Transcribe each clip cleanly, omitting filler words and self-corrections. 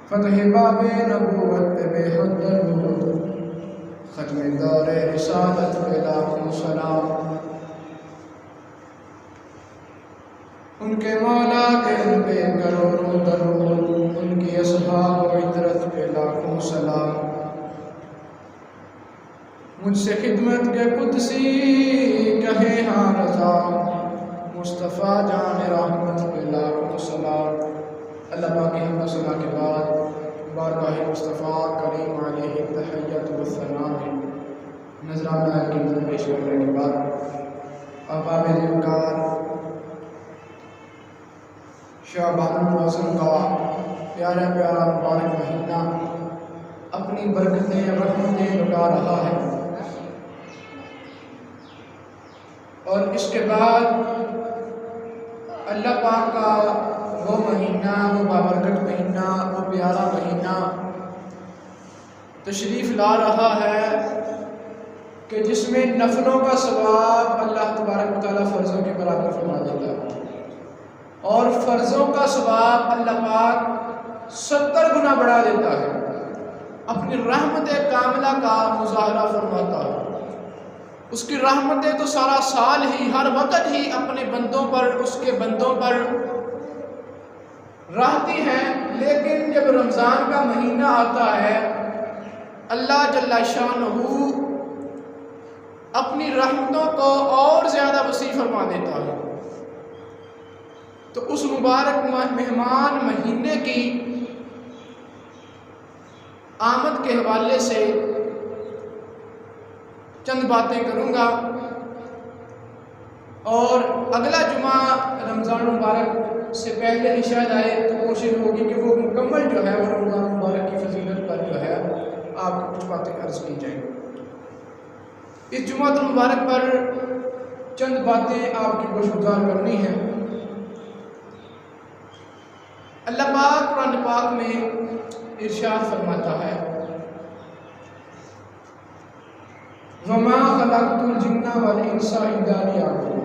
فتح باب نبوت پہ بے حد درود، ختم دور رسالت پہ لاکھوں سلام، ان کے مولا کے ان پہ کروڑوں درود، ان کی اصحاب و عطرت پہ لاکھوں سلام۔ مجھ سے خدمت کے قدسی کہے ہاں رضا، مصطفیٰ جان رحمت پہ لاکھوں سلام۔ اللہ پاک کی حمد و ثنا کے بعد بارگاہ مصطفیٰ کریم علیہ تحیت و ثنا میں نذرانہ قیمت پیش کرنے کے بعد احباب ذوالفقار، شعبان المعظم کا پیارا پیارا مبارک مہینہ اپنی برکتیں رحمتیں لٹا رہا ہے، اور اس کے بعد اللہ پاک کا وہ مہینہ، وہ بابرکت مہینہ، وہ پیارا مہینہ تشریف لا رہا ہے کہ جس میں نفلوں کا ثواب اللہ تبارک و تعالیٰ فرضوں کے برابر فرما دیتا ہے، اور فرضوں کا ثواب اللہ پاک 70 گنا بڑھا دیتا ہے، اپنی رحمت کاملہ کا مظاہرہ فرماتا ہے۔ اس کی رحمتیں تو سارا سال ہی ہر وقت ہی اپنے بندوں پر، اس کے بندوں پر رہتی ہیں، لیکن جب رمضان کا مہینہ آتا ہے اللہ جل شانہ اپنی رحمتوں کو اور زیادہ وسیع فرما دیتا ہے۔ تو اس مبارک مہمان مہینے کی آمد کے حوالے سے چند باتیں کروں گا، اور اگلا جمعہ رمضان مبارک سے پہلے ہی شاید آئے تو کوشش ہوگی کہ وہ مکمل جو ہے وہ رمضان مبارک کی فضیلت پر جو ہے آپ کو کچھ باتیں عرض کی جائیں۔ اس جمعہ مبارک پر چند باتیں آپ کی گوشگزار کرنی ہیں۔ اللہ پاک قرآن پاک میں ارشاد فرماتا ہے، وَمَا خَلَقْتُ الْجِنَّ وَالْإِنسَ إِلَّا لِيَعْبُدُونِ۔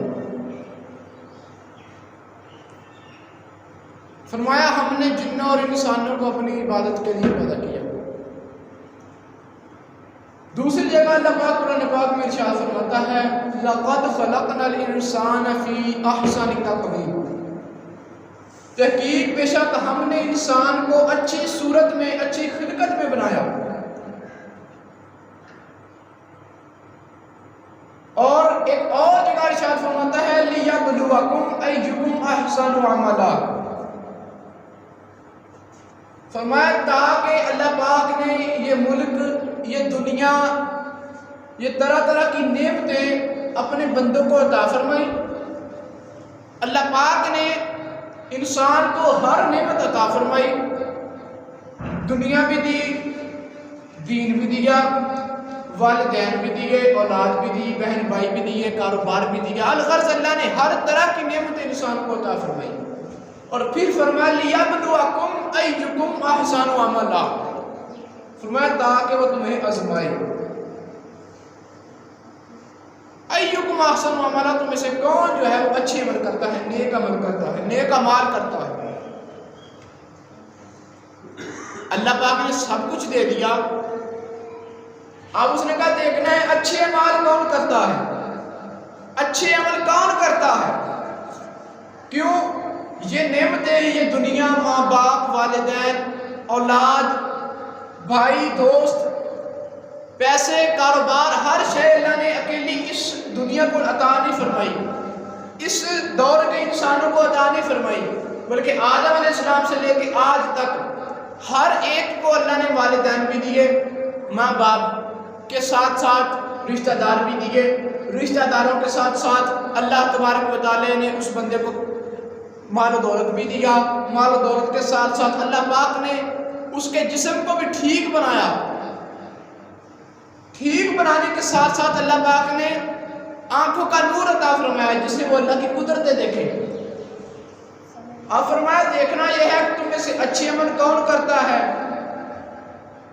فرمایا ہم نے جنوں اور انسانوں کو اپنی عبادت کے لیے پیدا کیا۔ دوسری جگہ اللہ پاک قرآن پاک میں ارشاد فرماتا ہے، لَقَدْ خَلَقْنَا الْإِنسَانَ فِي أَحْسَنِ تَقْوِيمٍ۔ تحقیق بے شک ہم نے انسان کو اچھی صورت میں، اچھی خلقت میں بنایا۔ اور ایک اور جگہ ارشاد فرماتا ہے، لِيَبْلُوَكُمْ أَيُّكُمْ أَحْسَنُ عَمَلًا۔ فرمایا تاکہ اللہ پاک نے یہ ملک، یہ دنیا، یہ طرح طرح کی نعمتیں اپنے بندوں کو عطا فرمائی۔ اللہ پاک نے انسان کو ہر نعمت عطا فرمائی، دنیا بھی دی، دین بھی دیا، والدین بھی دیے، اولاد بھی دی، بہن بھائی بھی دیے، کاروبار بھی دیا، الغرض اللہ نے ہر طرح کی نعمت انسان کو عطا فرمائی، اور پھر فرمایا لِيَبْلُوَكُمْ أَيُّكُمْ أَحْسَنُ عَمَلًا۔ فرمایا تاکہ وہ تمہیں آزمائے، أَيُّكُمْ أَحْسَنُ عَمَلًا، تم میں سے کون جو ہے وہ اچھی عمل کرتا ہے، نیک عمل کرتا ہے، نیک اعمال کرتا ہے۔ اللہ پاک نے سب کچھ دے دیا، اب اس نے کہا دیکھنا ہے اچھے اعمال کون کرتا ہے، اچھے عمل کون کرتا ہے۔ کیوں؟ یہ نعمتیں، یہ دنیا، ماں باپ، والدین، اولاد، بھائی، دوست، پیسے، کاروبار، ہر شے اللہ نے اکیلی اس دنیا کو عطا نہیں فرمائی، اس دور کے انسانوں کو عطا نہیں فرمائی، بلکہ آدم علیہ السلام سے لے کے آج تک ہر ایک کو اللہ نے والدین بھی دیے، ماں باپ کے ساتھ ساتھ رشتہ دار بھی دیے، رشتہ داروں کے ساتھ ساتھ اللہ تبارک و تعالیٰ نے اس بندے کو مال و دولت بھی دیا، مال و دولت کے ساتھ ساتھ اللہ پاک نے اس کے جسم کو بھی ٹھیک بنایا، ٹھیک بنانے کے ساتھ ساتھ اللہ پاک نے آنکھوں کا نور عطا فرمایا جس سے وہ اللہ کی قدرتیں دیکھیں۔ آپ فرمایا دیکھنا یہ ہے کہ تم میں سے اچھے عمل کون کرتا ہے۔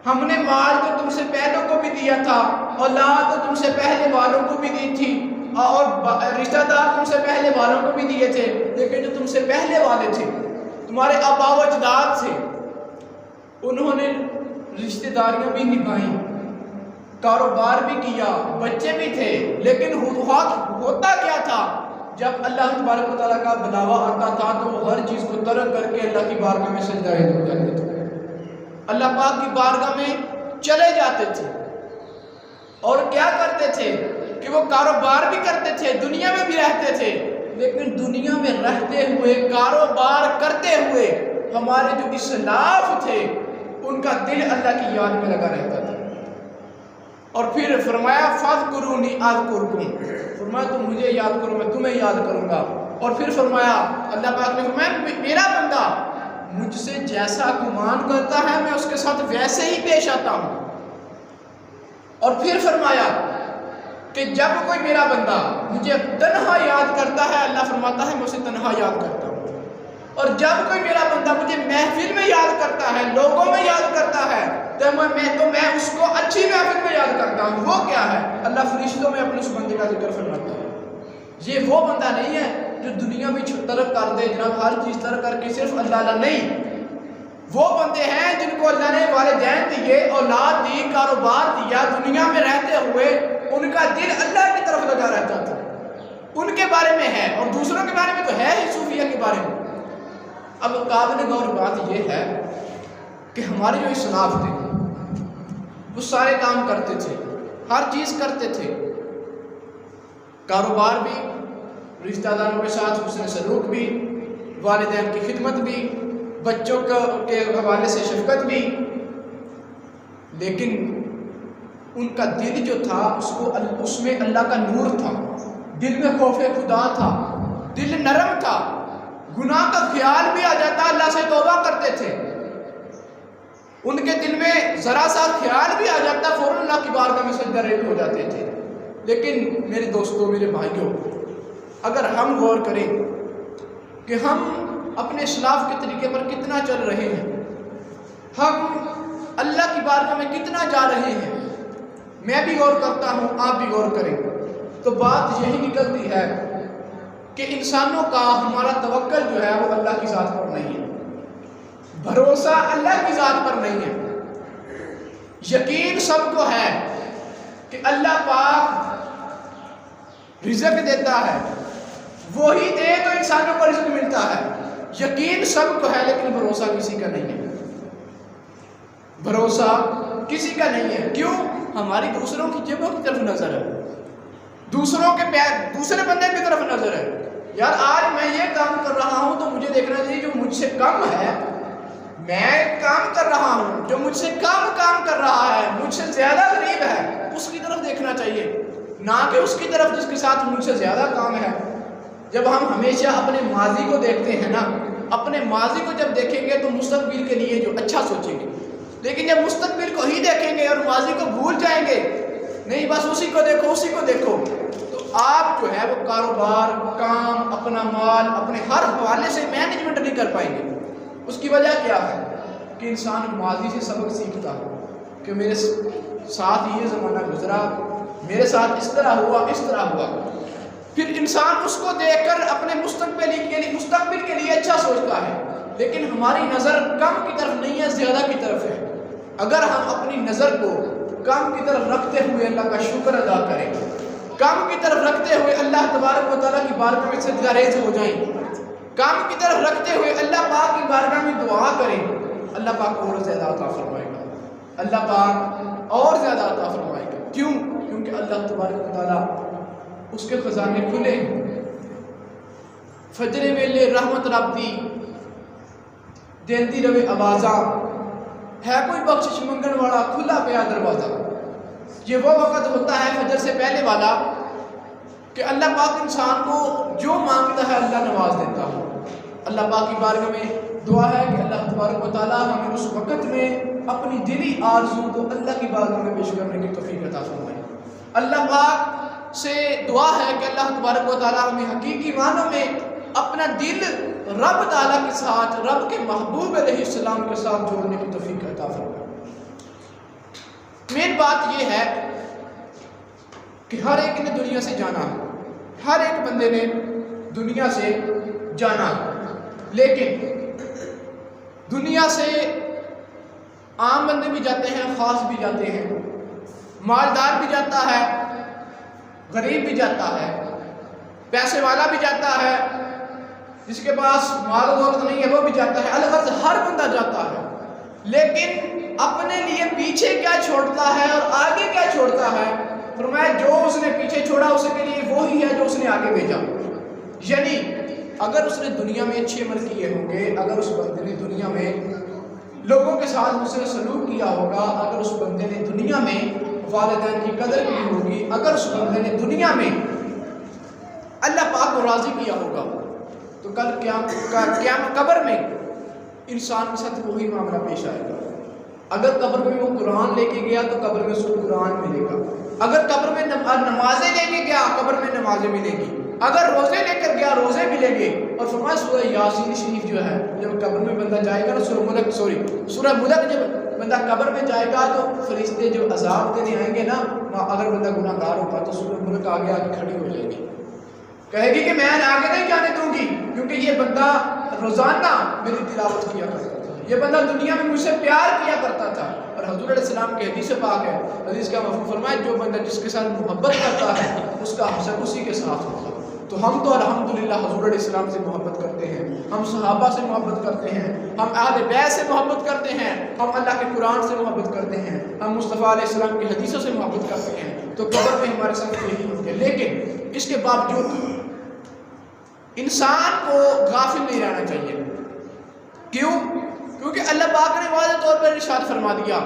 ہم نے مال تو تم سے پہلوں کو بھی دیا تھا، اولاد تو تم سے پہلے والوں کو بھی دی تھی، اور رشتہ دار تم سے پہلے والوں کو بھی دیے تھے، لیکن جو تم سے پہلے والے تھے تمہارے آبا و اجداد تھے، انہوں نے رشتہ داریاں بھی نبھائیں، کاروبار بھی کیا، بچے بھی تھے، لیکن ہوتا کیا تھا؟ جب اللہ تبارک و تعالیٰ کا بلاوا آتا تھا تو وہ ہر چیز کو ترک کر کے اللہ کی بارگاہ میں سجدہ ریز ہو جاتے تھے، اللہ پاک کی بارگاہ میں چلے جاتے تھے۔ اور کیا کرتے تھے کہ وہ کاروبار بھی کرتے تھے، دنیا میں بھی رہتے تھے، لیکن دنیا میں رہتے ہوئے، کاروبار کرتے ہوئے ہمارے جو اسلاف تھے ان کا دل اللہ کی یاد میں لگا رہتا تھا۔ اور پھر فرمایا فاذکرونی اذکرکم، فرمایا تم مجھے یاد کرو میں تمہیں یاد کروں گا۔ اور پھر فرمایا اللہ پاک نے فرمایا میرا بندہ مجھ سے جیسا گمان کرتا ہے میں اس کے ساتھ ویسے ہی پیش آتا ہوں۔ اور پھر فرمایا کہ جب کوئی میرا بندہ مجھے تنہا یاد کرتا ہے، اللہ فرماتا ہے میں اسے تنہا یاد کرتا ہوں، اور جب کوئی میرا بندہ مجھے محفل میں یاد کرتا ہے، لوگوں میں یاد کرتا ہے، تو میں اس کو اچھی محفل میں یاد کرتا ہوں۔ وہ کیا ہے؟ اللہ فرشتوں میں اپنے اس بندے کا ذکر فرماتا ہے۔ یہ وہ بندہ نہیں ہے جو دنیا میں ترک کر دے، جناب ہر چیز ترک کر کے صرف اللہ نہیں۔ وہ بندے ہیں جن کو اللہ نے والدین دیے، اولاد دی، کاروبار دیا، دنیا میں رہتے ہوئے ان کا دل اللہ کی طرف لگا رہتا تھا، ان کے بارے میں ہے، اور دوسروں کے بارے میں تو ہے ہی، صوفیہ کے بارے میں۔ اب قابل غور بات یہ ہے کہ ہمارے جو اسلاف تھے وہ سارے کام کرتے تھے، ہر چیز کرتے تھے، کاروبار بھی، رشتہ داروں کے ساتھ حسن سلوک بھی، والدین کی خدمت بھی، بچوں کے حوالے سے شفقت بھی، لیکن ان کا دل جو تھا اس میں اللہ کا نور تھا، دل میں خوف خدا تھا، دل نرم تھا، گناہ کا خیال بھی آ جاتا اللہ سے توبہ کرتے تھے، ان کے دل میں ذرا سا خیال بھی آ جاتا فوراً اللہ کی بارگاہ میں سجدہ ریز ہو جاتے تھے۔ لیکن میرے دوستوں، میرے بھائیوں، اگر ہم غور کریں کہ ہم اپنے اسلاف کے طریقے پر کتنا چل رہے ہیں، ہم اللہ کی بارگاہ میں کتنا جا رہے ہیں، میں بھی غور کرتا ہوں، آپ بھی غور کریں، تو بات یہی نکلتی ہے کہ انسانوں کا ہمارا توکل جو ہے وہ اللہ کی ذات پر نہیں ہے، بھروسہ اللہ کی ذات پر نہیں ہے۔ یقین سب کو ہے کہ اللہ پاک رزق دیتا ہے، وہی دے تو انسانوں کو رزق ملتا ہے، یقین سب کو ہے، لیکن بھروسہ کسی کا نہیں ہے، بھروسہ کسی کا نہیں ہے۔ کیوں؟ ہماری دوسروں کی جیبوں کی طرف نظر ہے، دوسرے بندے کی طرف نظر ہے۔ یار آج میں یہ کام کر رہا ہوں تو مجھے دیکھنا چاہیے جو مجھ سے کم ہے، میں کام کر رہا ہوں، جو مجھ سے کم کام کر رہا ہے، مجھ سے زیادہ غریب ہے، اس کی طرف دیکھنا چاہیے، نہ کہ اس کی طرف جس کے ساتھ مجھ سے زیادہ کام ہے۔ جب ہم ہمیشہ اپنے ماضی کو دیکھتے ہیں نا، اپنے ماضی کو جب دیکھیں گے تو مستقبل کے لیے جو اچھا سوچیں گے، لیکن جب مستقبل کو ہی دیکھیں گے اور ماضی کو بھول جائیں گے، نہیں بس اسی کو دیکھو اسی کو دیکھو، تو آپ جو ہے وہ کاروبار، کام، اپنا مال، اپنے ہر حوالے سے مینجمنٹ نہیں کر پائیں گے۔ اس کی وجہ کیا ہے کہ انسان ماضی سے سبق سیکھتا ہے کہ میرے ساتھ یہ زمانہ گزرا، میرے ساتھ اس طرح ہوا، اس طرح ہوا، پھر انسان اس کو دیکھ کر اپنے مستقبل کے لیے اچھا سوچتا ہے، لیکن ہماری نظر کم کی طرف نہیں ہے، زیادہ کی طرف ہے۔ اگر ہم اپنی نظر کو کم کی طرف رکھتے ہوئے اللہ کا شکر ادا کریں، کم کی طرف رکھتے ہوئے اللہ تبارک و تعالیٰ کی بارگاہ میں سجدہ ریز ہو جائیں، کام کی طرف رکھتے ہوئے اللہ پاک کی بارگاہ میں دعا کریں، اللہ پاک اور زیادہ عطا فرمائے گا، اللہ پاک اور زیادہ عطا فرمائے گا۔ کیوں؟ کیونکہ اللہ تبارک و تعالیٰ اس کے خزانے کھلے ہیں۔ فجر ویلے رحمت رب دی دیندی روے آوازاں، ہے کوئی بخشش منگن والا کھلا پیا دروازہ۔ یہ وہ وقت ہوتا ہے فجر سے پہلے والا کہ اللہ پاک انسان کو جو مانگتا ہے اللہ نواز دیتا ہو۔ اللہ پاک کی بارگاہ میں دعا ہے کہ اللہ تبارک و تعالیٰ ہمیں اس وقت میں اپنی دلی آرزو کو اللہ کی بارگاہ میں پیش کرنے کی توفیق عطا فرمائے۔ اللہ پاک سے دعا ہے کہ اللہ تبارک و تعالیٰ ہمیں حقیقی معنوں میں اپنا دل رب تعالیٰ کے ساتھ، رب کے محبوب علیہ السلام کے ساتھ جوڑنے کی توفیق عطا فرمائے۔ مین بات یہ ہے کہ ہر ایک نے دنیا سے جانا ہے، ہر ایک بندے نے دنیا سے جانا ہے، لیکن دنیا سے عام بندے بھی جاتے ہیں، خاص بھی جاتے ہیں، مالدار بھی جاتا ہے، غریب بھی جاتا ہے، پیسے والا بھی جاتا ہے، جس کے پاس مال و دولت نہیں ہے وہ بھی جاتا ہے، الغرض ہر بندہ جاتا ہے، لیکن اپنے لیے پیچھے کیا چھوڑتا ہے اور آگے کیا چھوڑتا ہے؟ فرمایا جو اس نے پیچھے چھوڑا اس کے لیے وہی ہے جو اس نے آگے بھیجا۔ یعنی اگر اس نے دنیا میں اچھے عمل کیے ہوں گے، اگر اس بندے نے دنیا میں لوگوں کے ساتھ حسن سلوک کیا ہوگا، اگر اس بندے نے دنیا میں والدین کی قدر کی ہوگی، اگر اس بندے نے دنیا میں اللہ پاک کو راضی کیا ہوگا، تو کل قیامت قبر میں انسان کے ساتھ وہی معاملہ پیش آئے گا۔ اگر قبر میں وہ قرآن لے کے گیا تو قبر میں اس کو قرآن ملے گا، اگر قبر میں نمازیں لے کے گیا قبر میں نمازیں ملیں گی، اگر روزے لے کر گیا روزے ملیں گے۔ اور فرمایا سورہ یاسین شریف جو ہے، جب قبر میں بندہ جائے گا نا، سورہ ملک جب بندہ قبر میں جائے گا تو فرشتے جو عذاب دینے آئیں گے نا، اگر بندہ گناہ گار ہوگا تو سورہ ملک آگے کھڑی ہو جائے گی، کہے گی کہ میں آگے نہیں جانے دوں گی، کیونکہ یہ بندہ روزانہ میری تلاوت کیا کرتا تھا، یہ بندہ دنیا میں مجھ سے پیار کیا کرتا تھا۔ اور حضور علیہ السلام کی حدیث پاک ہے، حدیث کا مفہوم فرمائے جو بندہ جس کے ساتھ محبت کرتا ہے اس کا حشر اسی کے ساتھ ہوگا۔ تو ہم تو الحمدللہ حضور علیہ السلام سے محبت کرتے ہیں، ہم صحابہ سے محبت کرتے ہیں، ہم اہل بیت سے محبت کرتے ہیں، ہم اللہ کے قرآن سے محبت کرتے ہیں، ہم مصطفیٰ علیہ السلام کی حدیثوں سے محبت کرتے ہیں، تو قبر میں ہمارے ساتھ یہی ہوگا۔ لیکن اس کے باوجود انسان کو غافل نہیں رہنا چاہیے۔ کیوں؟ کیونکہ اللہ پاک نے واضح طور پر ارشاد فرما دیا،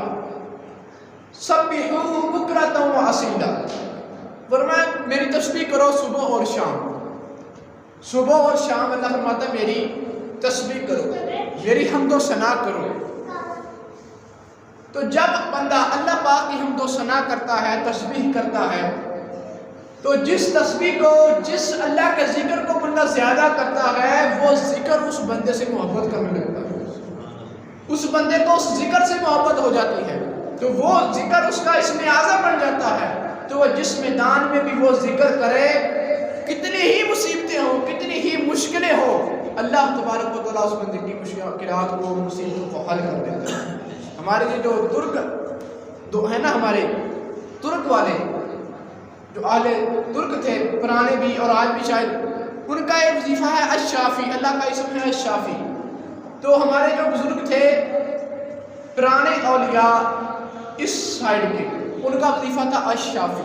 سبحوا بکرۃ و اصیلا، فرمایا میری تسبیح کرو صبح اور شام۔ صبح اور شام اللہ فرماتا ہے میری تسبیح کرو، میری حمد و ثنا کرو۔ تو جب بندہ اللہ پاک کی حمد و ثنا کرتا ہے، تسبیح کرتا ہے، تو جس تسبیح کو، جس اللہ کے ذکر کو بندہ زیادہ کرتا ہے، وہ ذکر اس بندے سے محبت کرنے لگتا ہے، اس بندے کو اس ذکر سے محبت ہو جاتی ہے، تو وہ ذکر اس کا اسم اعظم بن جاتا ہے۔ تو وہ جس میدان میں بھی وہ ذکر کرے، کتنی ہی مصیبتیں ہوں، کتنی ہی مشکلیں ہوں، اللہ تبارک و تعالیٰ اس بندے کی مشکلات کو، مصیبتوں کو حل کر دیتا ہے۔ ہمارے یہ جو ترک ہے نا، ہمارے ترک والے جو اہل ترک تھے پرانے بھی اور آج بھی شاید، ان کا ایک وظیفہ ہے الشافی، اللہ کا اسم ہے الشافی۔ تو ہمارے جو بزرگ تھے پرانے اولیاء اس سائڈ کے، ان کا وظیفہ تھا الشافی،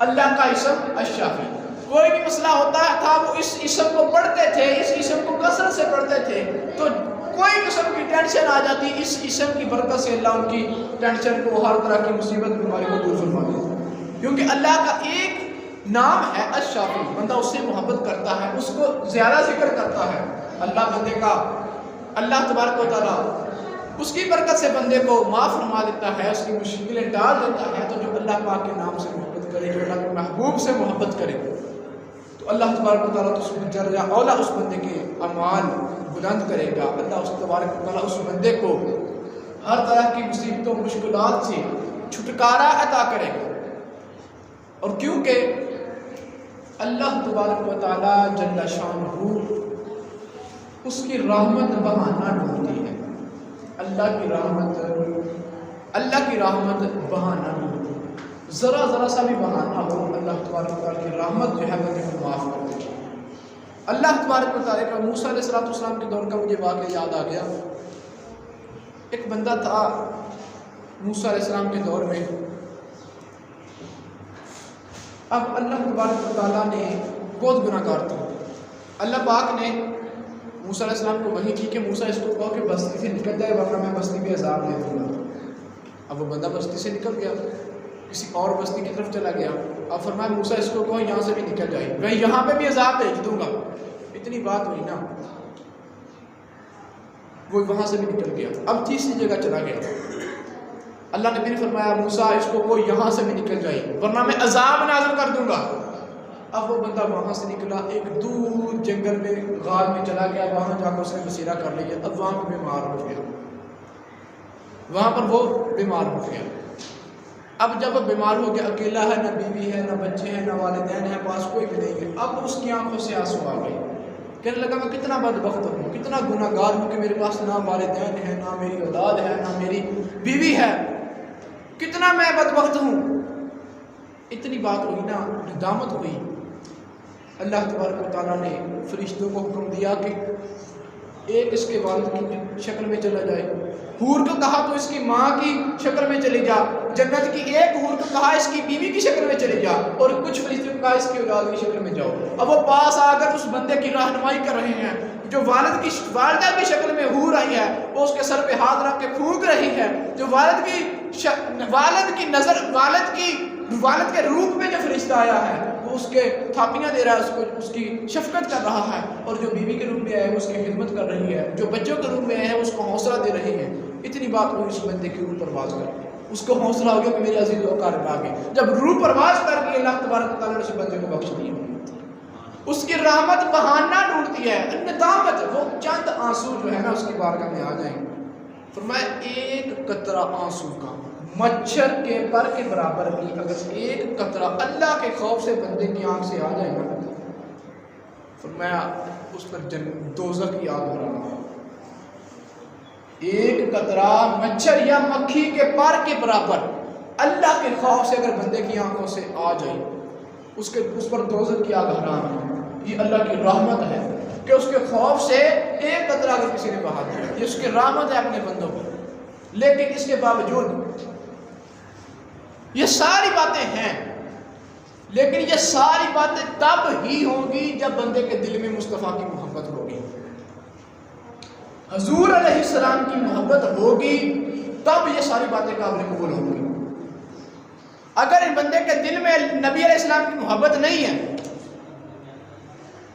اللہ کا اسم الشافی۔ کوئی بھی مسئلہ ہوتا تھا وہ اس اسم کو پڑھتے تھے، اس اسم کو کثرت سے پڑھتے تھے، تو کوئی قسم کی ٹینشن آ جاتی، اس اسم کی برکت سے اللہ ان کی ٹینشن کو، ہر طرح کی مصیبت بیماری کو دور فرما دیتا ہے، کیونکہ اللہ کا ایک نام ہے الشافی۔ بندہ اس سے محبت کرتا ہے، اس کو زیادہ ذکر کرتا ہے، اللہ بندے کا، اللہ تبارک و تعالیٰ اس کی برکت سے بندے کو معاف فرما دیتا ہے، اس کی مشکلیں ٹال دیتا ہے۔ تو جو اللہ پاک کے نام سے محبت کرے، جو اللہ کے محبوب سے محبت کرے، تو اللہ تبارک و تعالیٰ اس درجہ اولا اس بندے کے اعمال بلند کرے گا۔ اللہ اس تبارک و تعالیٰ اس بندے کو ہر طرح کی مصیبتوں مشکلات سے چھٹکارا عطا کرے گا۔ اور کیونکہ اللہ تبارک و تعالیٰ جل شانہ اس کی رحمت بہانہ ڈھونڈتی ہے، اللہ کی رحمت بہانہ ڈھونڈتی ہے، ذرا سا بھی بہانہ ہو، اللہ تبارک و تعالیٰ کی رحمت جو ہے بندے کو معاف کر دیتی ہے۔ اللہ تبارک و تعالیٰ کا موسیٰ علیہ السلام کے دور کا مجھے واقعہ یاد آ گیا۔ ایک بندہ تھا موسیٰ علیہ السلام کے دور میں، اب اللہ تبارک و تعالیٰ نے بہت گناہ گار تھا، اللہ پاک نے موسیٰ علیہ السلام کو وحی کی کہ موسیٰ اس کو کہو کہ بستی سے نکل جائے ورنہ میں بستی پہ عذاب دے دوں گا۔ اب وہ بندہ بستی سے نکل گیا، کسی اور بستی کی طرف چلا گیا، اب فرمایا موسیٰ اس کو کہو یہاں سے بھی نکل جائے، میں یہاں پہ بھی عذاب بھیج دوں گا۔ اتنی بات ہوئی نا، وہ وہاں سے بھی نکل گیا، اب تیسری جگہ چلا گیا، اللہ نبی نے فرمایا موسیٰ اس کو کہو یہاں سے بھی نکل جائے ورنہ میں عذاب نازل کر دوں گا۔ اب وہ بندہ وہاں سے نکلا، ایک دور جنگل میں غار میں چلا گیا، وہاں جا کر اس نے بسیرا کر لیا، اب وہاں پہ بیمار ہو گیا، وہاں پر وہ بیمار ہو گیا۔ اب جب وہ بیمار ہو گیا، اکیلا ہے، نہ بیوی ہے، نہ بچے ہیں، نہ والدین ہیں، پاس کوئی بھی نہیں ہے، اب اس کی آنکھوں سے آنسو آ گئے، کہنے لگا میں کتنا بدبخت ہوں، کتنا گناہ گار ہوں کہ میرے پاس نہ والدین ہیں، نہ میری اولاد ہے، نہ میری بیوی ہے، کتنا میں بدبخت ہوں۔ اتنی بات ہوئی نا، ندامت ہوئی، اللہ تبارک و تعالیٰ نے فرشتوں کو حکم دیا کہ ایک اس کے والد کی شکل میں چلا جائے، حور کو کہا تو اس کی ماں کی شکل میں چلی جا، جنت کی ایک حور کو کہا اس کی بیوی کی شکل میں چلی جا، اور کچھ فرشتوں کو کہا اس کی اولاد کی شکل میں جاؤ۔ اب وہ پاس آ کر اس بندے کی رہنمائی کر رہے ہیں، جو والدہ کی شکل میں حور آئی ہے وہ اس کے سر پہ ہاتھ رکھ کے پھونک رہی ہے، جو والد کی نظر والد کے روپ میں جو فرشتہ آیا ہے وہ اس کے تھاپیاں دے رہا ہے، اس کی شفقت کر رہا ہے، اور جو بیوی کے روپ میں آیا ہے وہ اس کی خدمت کر رہی ہے، جو بچوں کے روپ میں آیا ہے اس کو حوصلہ دے رہی ہے۔ اتنی بات ہوئی اس بندے کی روح پرواز کر، اس کو حوصلہ ہو گیا کہ میرے عزیز و اقارب آ گئے۔ جب روح پرواز کر کے اللہ تبارک تعالیٰ نے اس بندے کو بخش دیا، اس کی رحمت بہانہ ڈھونڈتی ہے، ندامت، وہ چند آنسو جو ہے نا اس کی بارگاہ میں آ جائیں، فرمایا ایک قطرہ آنسو کا مچھر کے پر کے برابر بھی اگر ایک قطرہ اللہ کے خوف سے بندے کی آنکھ سے آ جائے گا، فرمایا اس پر دوزخ کی آگ برابر۔ ایک قطرہ مچھر یا مکھی کے پر کے برابر اللہ کے خوف سے اگر بندے کی آنکھوں سے آ جائے، اس پر دوزخ کی آگ حرام ہے۔ یہ اللہ کی رحمت ہے کہ اس کے خوف سے ایک قطرہ اگر کسی نے بہا دیا، یہ اس کی رحمت ہے اپنے بندوں پر۔ لیکن اس کے باوجود یہ ساری باتیں ہیں، لیکن یہ ساری باتیں تب ہی ہوں گی جب بندے کے دل میں مصطفیٰ کی محبت ہوگی، حضور علیہ السلام کی محبت ہوگی، تب یہ ساری باتیں قابل قبول ہوں گی۔ اگر ان بندے کے دل میں نبی علیہ السلام کی محبت نہیں ہے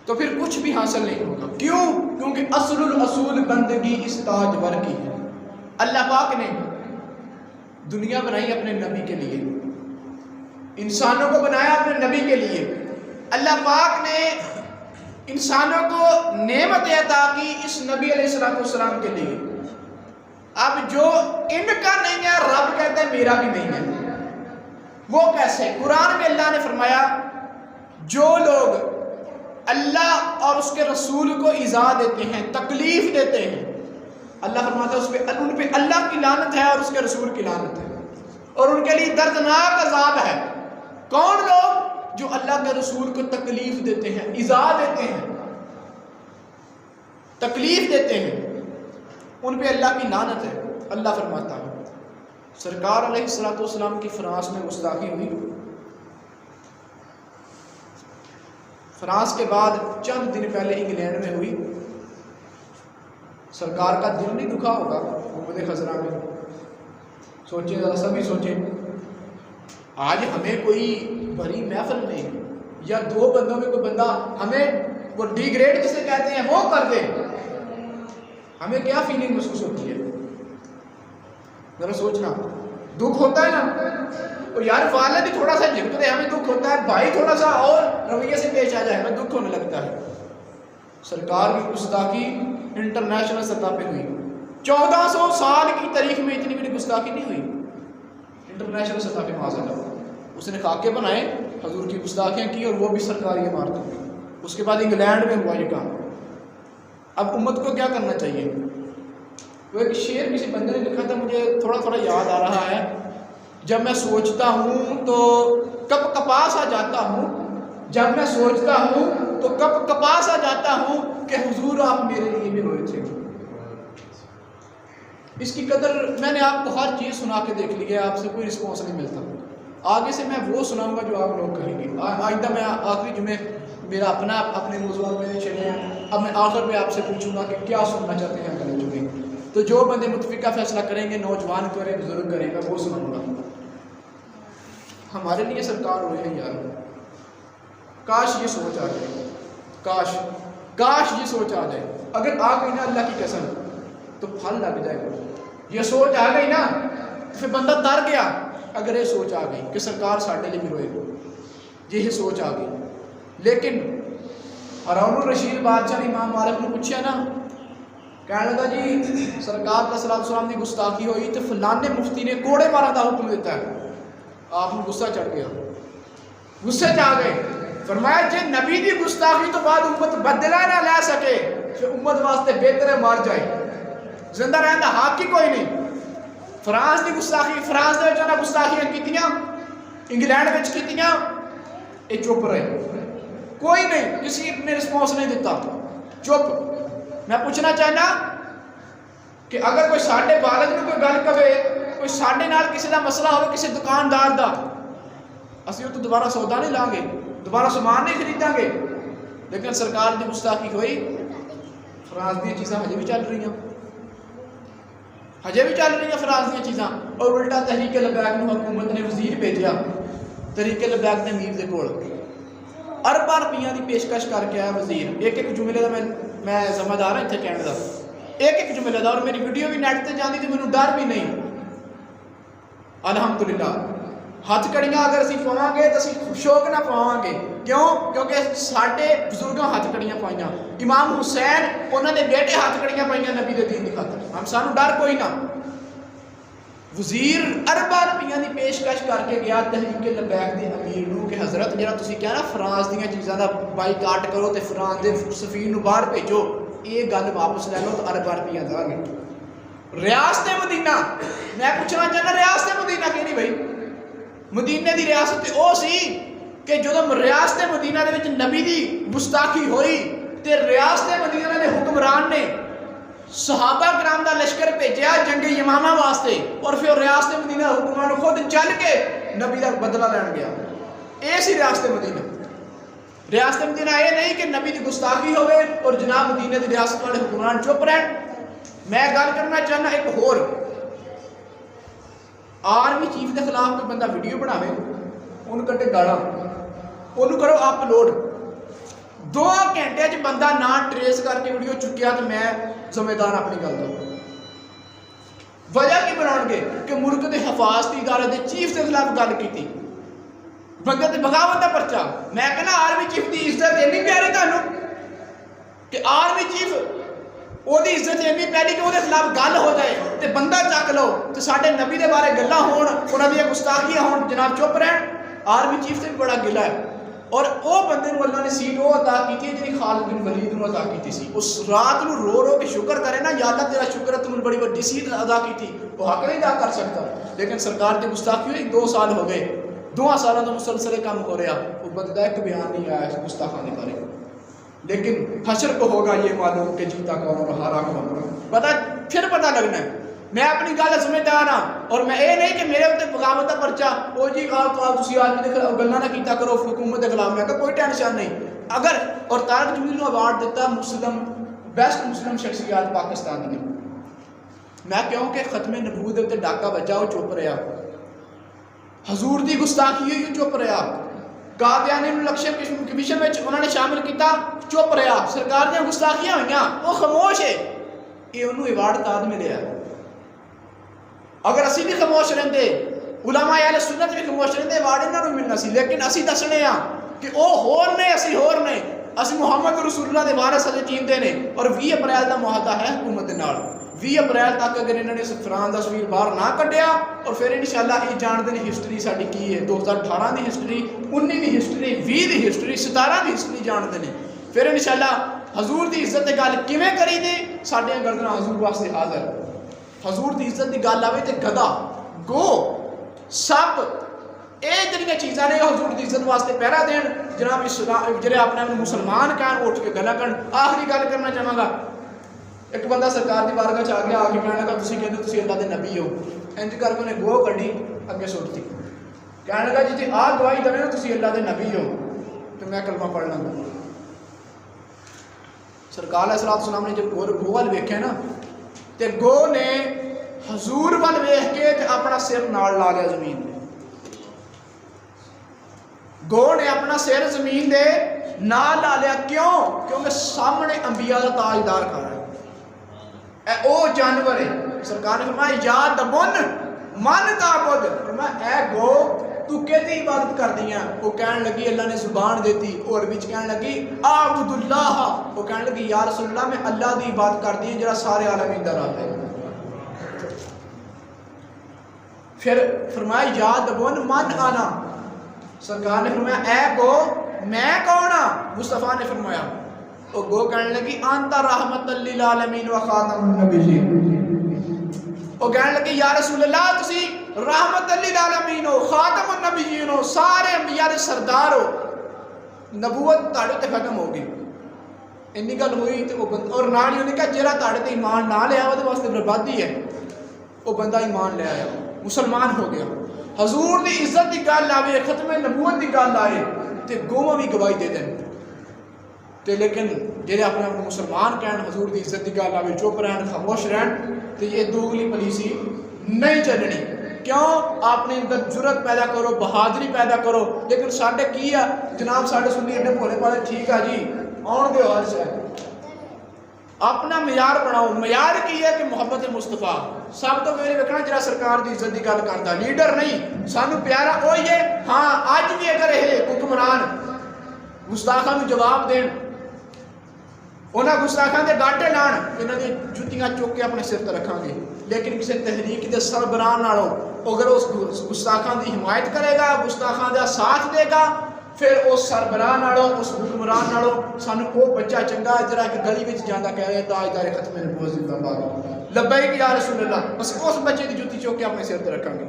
تو پھر کچھ بھی حاصل نہیں ہوگا۔ کیوں؟ کیونکہ اصل الاصول بندگی اس تاجور کی ہے۔ اللہ پاک نے دنیا بنائی اپنے نبی کے لیے، انسانوں کو بنایا اپنے نبی کے لیے، اللہ پاک نے انسانوں کو نعمت عطا کی اس نبی علیہ السلام کے لیے۔ اب جو ان کا نہیں ہے رب کہتے ہیں میرا بھی نہیں ہے، وہ کیسے؟ قرآن میں اللہ نے فرمایا جو لوگ اللہ اور اس کے رسول کو ایذا دیتے ہیں، تکلیف دیتے ہیں، اللہ فرماتا ہے ان پہ اللہ کی لعنت ہے اور اس کے رسول کی لعنت ہے، اور ان کے لیے دردناک عذاب ہے۔ کون لوگ؟ جو اللہ کے رسول کو تکلیف دیتے ہیں، ایذا دیتے ہیں، تکلیف دیتے ہیں، ان پہ اللہ کی لعنت ہے۔ اللہ فرماتا ہے سرکار علیہ السلام کی فرانس میں گستاخی ہوئی، فرانس کے بعد چند دن پہلے انگلینڈ میں ہوئی، سرکار کا دل نہیں دکھا ہوگا حکومت خزرہ میں؟ سوچیں ذرا، سبھی سوچیں، آج ہمیں کوئی بڑی محفل میں یا دو بندوں میں کوئی بندہ ہمیں وہ ڈی گریڈ جسے کہتے ہیں وہ کر دے، ہمیں کیا فیلنگ محسوس ہوتی ہے؟ ذرا سوچنا، دکھ ہوتا ہے نا؟ اور یار والد بھی تھوڑا سا جھک دے ہمیں دکھ ہوتا ہے، بھائی تھوڑا سا اور رویے سے پیش آ جائے ہمیں دکھ ہونے لگتا ہے۔ سرکار کی گستاخی انٹرنیشنل سطح پہ ہوئی، 1400 سال کی تاریخ میں اتنی بڑی گستاخی نہیں ہوئی انٹرنیشنل سطح پہ۔ معاذ اس نے خاکے بنائے، حضور کی گستاخیاں کی، اور وہ بھی سرکاری عمارتوں میں۔ اس کے بعد انگلینڈ میں ہوا یہ کام۔ اب امت کو کیا کرنا چاہیے؟ وہ ایک شعر کسی بندے نے لکھا تھا، مجھے تھوڑا تھوڑا یاد آ رہا ہے، جب میں سوچتا ہوں تو کب کپاس آ جاتا ہوں، جب میں سوچتا ہوں تو کب کپاس آ جاتا ہوں کہ حضور آپ میرے لیے بھی روئے تھے۔ اس کی قدر میں نے آپ کو ہر چیز سنا کے دیکھ لی ہے، آپ سے کوئی رسپانس نہیں ملتا۔ آگے سے میں وہ سناؤں گا جو آپ لوگ کہیں گے۔ آئندہ میں آخری جمعے میرا اپنے موضوعات میں چلے ہیں، اب میں آخر میں آپ سے پوچھوں گا کہ کیا سننا چاہتے ہیں اگلے جمعے، تو جو بندے متفقہ فیصلہ کریں گے، نوجوان کریں بزرگ کریں، میں وہ سناؤں گا۔ ہمارے لیے سرکار روئے ہیں یار، کاش یہ سوچ آ جائے، کاش یہ سوچ آ جائے۔ اگر آ گئی نا اللہ کی قسم تو پھل لگ جائے گا۔ یہ سوچ آ گئی نا پھر بندہ ڈر گیا۔ اگر یہ سوچ آ گئی کہ سرکار ساڈے لیے بھی روئے گا، یہ سوچ آ گئی۔ لیکن ہارون الرشید بادشاہ نے امام مالک نے پوچھا نا، کہنے لگا جی سرکار کا صلی اللہ علیہ وسلم کی گستاخی ہوئی تو فلانے مفتی نے کوڑے مارا کا حکم دیتا ہے۔ آپ نے غصہ چڑھ گیا، غصے چ آ گئے، فرمایا جے نبی دی گستاخی تو بعد امت بدلہ نہ لے سکے پھر امت واسطے بہتر ہے مار جائے، زندہ رہنا حق ہی کوئی نہیں۔ فرانس دی گستاخی، فرانس دے وچ گستاخیاں کیتیاں، انگلینڈ وچ کیتیاں، اے چپ رہے، کوئی نہیں کسی نے رسپانس نہیں دیتا، چپ۔ میں پوچھنا چاہنا کہ اگر کوئی ساڈے بالغ نوں کوئی گل کہے، کوئی ساڈے نال کسی دا مسئلہ ہو کسی دکاندار دا، اسی تو دوبارہ سودا نہیں لان گے، دوبارہ سامان نہیں خریداں گے، لیکن سرکار دی گستاخی ہوئی، فرانس دی چیزاں ہجے بھی چل رہی ہیں، ہجے بھی چل رہی ہیں فرانس دی چیزاں۔ اور الٹا تحریک لبیک نو حکومت نے وزیر بھیجیا تحریک لبیک دے امیر دے کول، ارباں روپیاں دی پیشکش کر کے آیا وزیر، ایک ایک جملے دا میں ذمہ دار ہاں اتنے کہنے دا، ایک ایک جملے دا، اور میری ویڈیو بھی نیٹ تے جاندی تے مینوں ڈر بھی نہیں، الحمدللہ۔ ہاتھ کڑیاں اگر اسی پواں گے تو اسی شوق نہ پواں گے، کیوں؟ کیونکہ ساڈے بزرگاں ہاتھ کڑیاں پائیاں، امام حسین انہاں دے بیٹے ہاتھ کڑیاں پائیاں نبی دے دین دی خاطر، ہم سانوں ڈر کوئی نہ۔ وزیر ارباں روپیاں دی پیشکش کر کے گیا تحریک لبیک دے امیر نو کہ حضرت جڑا تسی کہنا فرانس دیاں چیزاں دا بائیکاٹ کرو تے فرانس دے سفیر نو باہر بھیجو، یہ گل واپس لے لو تو ارباں روپیاں داں گے۔ ریاست مدینہ، میں پوچھنا چاہنا ریاست مدینہ کہ نہیں بھائی؟ مدینے دی ریاست او سی کہ جدوں ریاست مدینہ دے وچ نبی دی گستاخی ہوئی تے ریاست مدینہ دے حکمران نے صحابہ کرام دا لشکر بھیجیا جنگ یمامہ واسطے، اور پھر ریاست مدینہ حکمران خود چل کے نبی دا بدلہ لین گیا۔ اے سی ریاست مدینہ۔ ریاست مدینہ یہ نہیں کہ نبی دی گستاخی ہوئے اور جناب مدینہ دی ریاست والے حکمران چپ رہن۔ میں گل کرنا چاہنا ایک ہور، آرمی چیف دے خلاف کوئی بندہ ویڈیو بناوے، انہوں کٹے گاڑا، انہوں کرو اپلوڈ، 2 گھنٹے چ بندہ نہ ٹریس کر کے ویڈیو چکیا تو میں ذمہ دار اپنی گل دا۔ وجہ کی بناؤ گے کہ ملک دے حفاظتی ادارے دے چیف دے خلاف گل کی، بندے تے بغاوت دا پرچہ۔ میں کہنا آرمی چیف دی عزت اینی پیاری تانوں کہ آرمی چیف وہ دی عزت اینی پیاری کہ وہ دے خلاف گل ہو جائے تے بندہ چک لو تے ساڈے نبی دے بارے گلاں ہون، انہاں دی گستاخیاں ہون، جناب چپ رہن۔ آرمی چیف سے بھی بڑا گلا ہے، اور وہ بندے نو اللہ نے سیٹ وہ عطا کی ہے جی خالد بن ولید نو عطا کی سی، اس رات نو رو رو کے شکر کرے نا، یا اللہ تیرا شکر ہے تم نے بڑی بڑی سیٹ ادا کی تھی، وہ حق نہیں ادا کر سکتا، لیکن سرکار کی گستاخی ہوئی 2 سال ہو گئے، 2 سالوں کا مسلسل کام ہو رہا، وہ بندہ ایک بیان نہیں آیا اس گستاخانے بارے، لیکن حشر کو ہوگا یہ معلوم کہ جیتا کون اور ہارا کون، پتہ پھر پتہ لگنا ہے۔ میں اپنی گل ذمہ دار ہاں، اور میں یہ نہیں کہ میرے اتنے بغاوت کا پرچہ وہ جی تھی آدمی کے گلا نہ کیتا کرو حکومت کے خلاف، میں کہ کوئی ٹینشن نہیں۔ اگر اور طارق جمیل نے ایوارڈ دیتا مسلم بیسٹ مسلم شخصیات پاکستان نے، میں کہوں کہ ختم نبوت دے ڈاکہ بجا وہ چپ رہا، حضور دی گستاخی ہوئی چپ رہا، قادیانی الیکشن کمیشن میں انہوں نے شامل کیتا چپ رہا، سرکار دیا گستاخیاں ہوئیاں وہ خاموش ہے، یہ انہوں ایوارڈ تاد ملیا۔ اگر اسی بھی خاموش رہندے، علماء اہل سنت بھی خاموش رہندے، ایوارڈ انہوں نے ملنا سی، لیکن اسی دسنے ہاں کہ وہ ہور نے اسی ہور نے، اسی محمد رسول اللہ دے وارث ہجے چیندے نے، اور 20 اپریل دا معاہدہ ہے حکومت دے نال، 20 اپریل تک اگر انہوں نے فرانس دا سفیر باہر نہ کڈیا، اور پھر انشاءاللہ یہ جان دے ہسٹری ساڈی کی ہے، 2018 the history, 19 the history, 20 the history, 17 the history جان دے نے، پھر انشاءاللہ حضور دی عزت دی گل کیویں کری دی، ساڈیاں گردناں حضور واسطے حاضر۔ حضور دی عزت دی گل آوے تے گدا، گو، سپ، یہ جڑیاں چیزاں نے حضور دی عزت واسطے پہرا دین، جناب جڑے اپنے آپ مسلمان کہن اٹھ کے گلاں کرن۔ آخری گل کرنا چاہاں گا، ایک بندہ سرکار دی بارگاہ چ آ گیا، آ کے کہنے لگا تسی کہندے تسی اللہ دے نبی ہو، انج کر کے انہیں گو کڈی اگے سٹ دی، کہنے لگا جی آ گواہی دے نا تسی اللہ دے نبی ہو تو میں کلمہ پڑھ لوں گا۔ سرکار علیہ السلام نے جب گو وال ویکھے نا تے گو نے حضور وال ویکھ کے اپنا سر نال لا لیا زمین دے، گو نے اپنا سر زمین دے نال لا لیا، کیوں؟ کیونکہ سامنے انبیاء دا تاجدار کھڑا ہے، اے او جانور ہے۔ سرکار نے فرمایا یا دبن من تعبد، فرمایا اے گو تو کہتی عبادت کر دیا؟ وہ کہنے لگی اللہ نے زبان دیتی، اور بچ کہنے لگی اعبد اللہ، وہ کہنے لگی یا رسول اللہ میں اللہ دی عبادت کر دی جڑا سارے عالمین دا رب ہے۔ پھر فرمایا یا دبن من آنا، سرکار نے فرمایا اے گو میں کون ہاں؟ مصطفیٰ نے فرمایا وہ گو کہنے لگی انت رحمت للعالمین و خاتم النبیین، وہ کہنے لگی یا رسول اللہ تسی رحمت للعالمین ہو، خاتم النبیین ہو، سارے انبیاء دے سردار ہو، نبوت تاڑے تے ختم ہو گئی۔ انہی گل ہوئی تے وہ بندہ اور نال ہی انہیں کہا جیڑا تاڑے تے ایمان نہ لے آیا دے واسطے بربادی ہے، وہ بندہ ایمان لے آیا مسلمان ہو گیا۔ حضور دی عزت دی گل آوے، ختم نبوت دی گل آئے تے گوما بھی گواہی دے دیں تے لیکن جیڑے اپنے اپنے مسلمان کہن حضور دی عزت دی گل آوے چپ رہن خاموش رہن تے یہ دوگلی پلیسی نہیں چلنی۔ کیوں؟ آپ نے اندر جرت پیدا کرو، بہادری پیدا کرو، لیکن ساڈے کی ہے جناب ساڈے سنی اڈے بھولے پالے ٹھیک ہے جی آن دے ہر شے، اپنا معیار بناؤ۔ معیار کی ہے کہ محبت مصطفیٰ سب تو میرے ویکھنا جڑا سرکار دی عزت دی گل کردا، لیڈر نہیں سانو پیارا وہی ہے۔ ہاں اج بھی اگر یہ حکمران گستاخاں نوں جواب دین، انہاں گستاخاں دے گاٹے لان، انہاں دی جُتیاں چوک کے اپنے سر تے رکھاں گے، لیکن کسی تحریک دے سربراہ نالوں اگر اس گستاخاں دی حمایت کرے گا، گستاخاں دا ساتھ دے گا، پھر اس سربراہ نالوں اس حکمران نالوں سانو وہ بچہ چنگا جڑا کہ گلی وچ جاندا کہہ رہا ہے تاجدار ختم نبوت زندہ باد لبیک یا رسول اللہ، بس اس بچے دی جُتی چوک کے اپنے سر تے رکھاں گے۔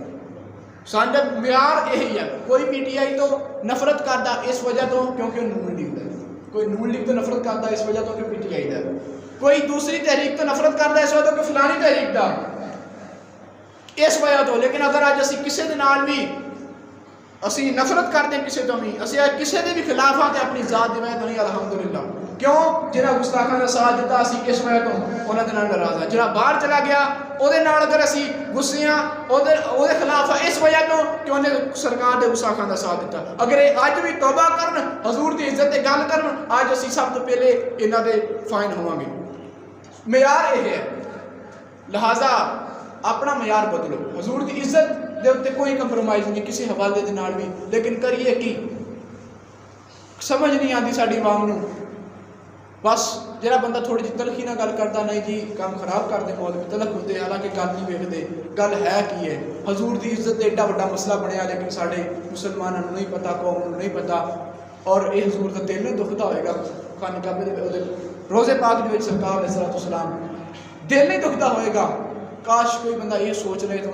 سانڈا معیار یہی ہے۔ کوئی پی ٹی آئی تو نفرت کردا اس وجہ تو کیونکہ نون لیگ ہے، کوئی نون لیگ تو نفرت کردا اس وجہ تو کہ پی ٹی آئی دا، کوئی دوسری تحریک تو نفرت کردا اس وجہ تو کہ فلانی تحریک دا اس وجہ تو۔ لیکن اگر اج اسی کسی دے نال بھی اسی نفرت کرتے ہیں، کسی تو بھی اسی کسی دے بھی خلاف ہاں تے اپنی ذات دی وجہ تو نہیں، الحمدللہ۔ کیوں؟ جنہاں گستاخاں دا ساتھ دیتا اسی اس وجہ تو انہاں دے نال ناراض ہاں، جڑا باہر چلا گیا او دے نال اگر اسی غصے ہاں او دے خلاف اس وجہ تو کہ انہیں سرکار دے گستاخاں دا ساتھ دیتا۔ اگر اج بھی توبہ کرن، حضور دی عزت تے گل کرن، اج اسی سب تو پہلے انہاں دے فائن ہوواں گے۔ معیار یہ ہے، لہذا اپنا معیار بدلو۔ حضور دی عزت دے تے کوئی کمپرومائز نہیں کسی حوالے دے نال بھی، لیکن کریے کی سمجھ نہیں آتی ساری عوام نو۔ بس جہاں بندہ تھوڑی جی تلخی نہ گل کرتا نہیں جی کام خراب کرتے مولوی تلخ ہوتے، حالانکہ گل نہیں ویکھتے گل ہے کی ہے۔ حضور دی عزت ایڈا بڑا مسئلہ بنیا لیکن سارے مسلمانوں کو نہیں پتا، قوم کو نہیں پتا، اور یہ حضور کا دل نہیں دکھتا ہوئے گا خانہ کعبے دے روزے پاک دے وچ سرکار علیہ الصلوۃ والسلام دل نہیں دکھتا ہوئے گا۔ کاش کوئی بندہ یہ سوچ لے تو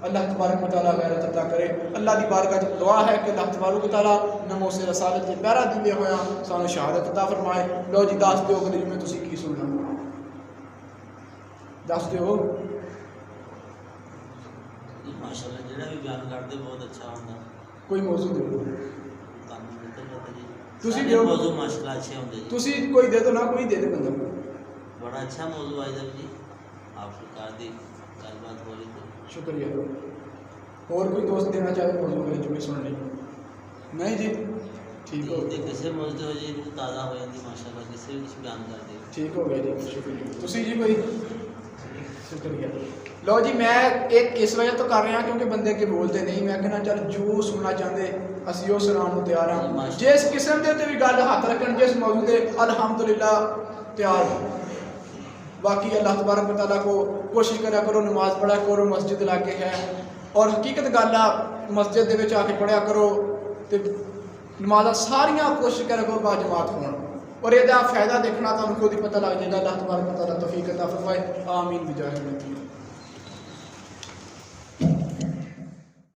اللہ تبارک و تعالیٰ غیرت عطا کرے۔ اللہ دی بارگاہ دعا ہے کہ اللہ تبارک و تعالیٰ نمو سے رسالت کے پیرا دیندے ہویا سانو شہادت عطا فرمائے۔ لو جی دس دیو اگلے جمعے تسی کی سننا، دس دیو۔ ماشاءاللہ جڑا بھی بیان کرتے بہت اچھا ہوندا، کوئی موضوع دیو تسی دیو، موضوع ماشاءاللہ اچھے ہوندے جی، تسی کوئی دے دو نہ کوئی دے دے بندہ۔ بڑا اچھا موضوع ہے جی، آپ سرکار دی گل بات ہو رہی تھی، شکریہ۔ اور کوئی دوست دینا چاہے موضوع کے جو بھی سن لیں؟ نہیں جی ٹھیک ہو گیا، کسی موضوع ہو جی تازہ ہو جاتی ماشاءاللہ، کسی بھی کچھ بیان کر دے ٹھیک ہو گیا جی، شکریہ۔ تسی جی کوئی؟ شکریہ۔ لو جی میں ایک اس وجہ تو کر رہا ہوں کیونکہ بندے کے بولتے نہیں، میں کہنا چل جو سننا چاہتے اسی وہ سنان تیار ہاں، جس قسم کے بھی گل ہاتھ رکھن جس موضوع دے الحمدللہ تیار ہوں۔ باقی اللہ تبارک و تعالیٰ کو کوشش کریا کرو نماز پڑھا کرو، مسجد لاگے ہے، اور حقیقت گل آ مسجد دے وچ آ کے پڑھیا کرو تے نمازاں ساریاں کوشش کریا کرو با جماعت ہون، اور یہ فائدہ دیکھنا تو ان کو بھی پتہ لگ جائے گا۔ اللہ تبارک و تعالیٰ توفیق عطا فرمائے، آمین بجاہ النبی۔